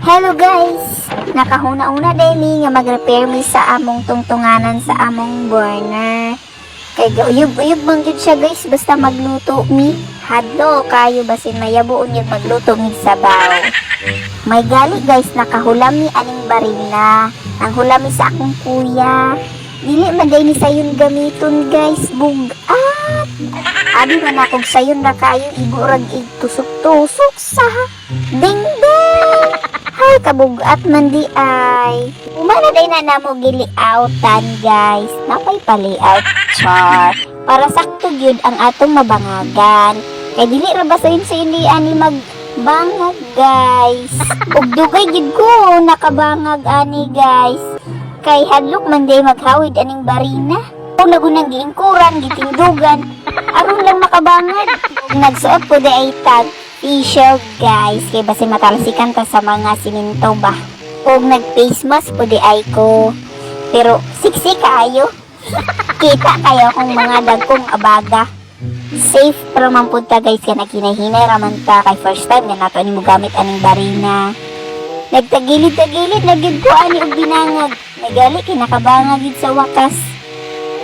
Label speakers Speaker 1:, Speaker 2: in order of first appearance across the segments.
Speaker 1: Hello guys! Nakahuna-una daily nga mag-repair mi sa among tungtunganan sa among burner. Kay uyub-uyub man gyud siya guys basta magluto mi. Hadlo kayo basin mayabuon yung magluto mi sabaw. May gali guys nakahulam mi aning barina. Ang hulam mi sa akong kuya. Dili man day ni sayon gamiton guys bugat. Abi man akong sayon na kayo igurag igtusok-tusok sa ding ding. Hay kabugat man di ay. Umana day na namo gili-outan guys. Napay pali-out char. Para sakto gyud ang atong mabangagan. Kay dili ra ba sayon sa hindi ani magbangag guys. Ug dugay gyud ko nakabangag ani guys. Kay hadlok man day maghawid aning barina. Kung nagunang giingkuran, gitindugan, aron lang makabangad. Nagsuot ko di ay tag t-shirt guys, kay basi matalsikan ta sa mga siminto ba. O nag-face mask po di ay ko. Pero siksi kaayo. Kita kayo kung mga dagkong abaga. Safe pero man punta guys, kaya nakinahinay raman ta kay first time na nato ni mo gamit aning barina. Nagtagilid-tagilid, nagid ko ani og binangag. Nagali kinakabangag gid sa wakas.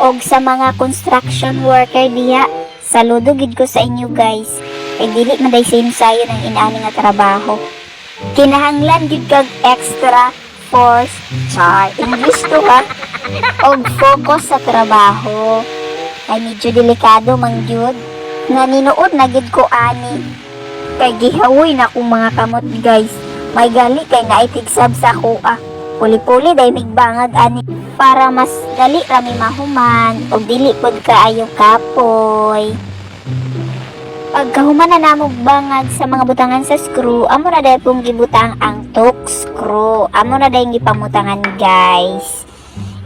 Speaker 1: Og sa mga construction worker diha, saludo gid ko sa inyo guys. Kay dili man day sayon ang inaani nga trabaho. Kinahanglan gid kag extra force char. English to ha. Og focus sa trabaho. Kay medyo delikado man gyud. Nga ninuod na gid ko ani. Kay gihawoy na kong mga kamot guys. May gali kay naitigsab sa kuha. Puli-puli day migbangag ani para mas dali rami mahuman o dili pod kaayo kapoy. Pagkahuman na namog bangag sa mga butangan sa screw, amo na day pong gibutang ang torque screw. Amo na day gipamutangan guys.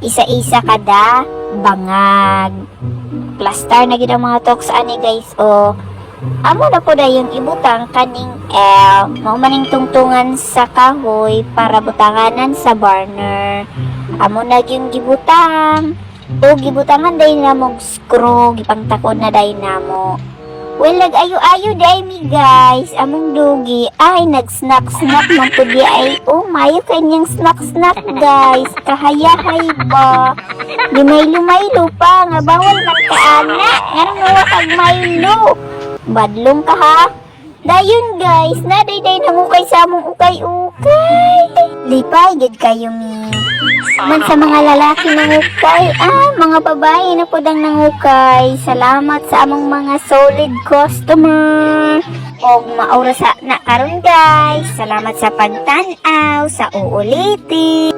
Speaker 1: Isa-isa kada bangag. Plaster na gid ang mga torques ani guys o. Amo na po yung ibutang kaning mao maning tungtungan sa kahoy para butanganan sa burner. Amo na yung gibutang. O gibutangan day namog screw, gipangtakod na day namo. Well, nag-ayo-ayo day mi guys. Among dugi ay nag-snack-snack man po di ay. Oh, mayo kanyang snack-snack guys. Kahayahay ba? Di may lumaylo pa nga bawal man ka ana. Ngarang nawa kag maylo. Badlong ka ha? Dayon guys, naday-day nangukay sa among ukay-ukay. Lipay, gid kayo mi. Man sa mga lalaki nangukay, mga babae na po dang nangukay. Salamat sa among mga solid customer. Og maura sa na karon guys. Salamat sa pagtan-aw, sa uulitin.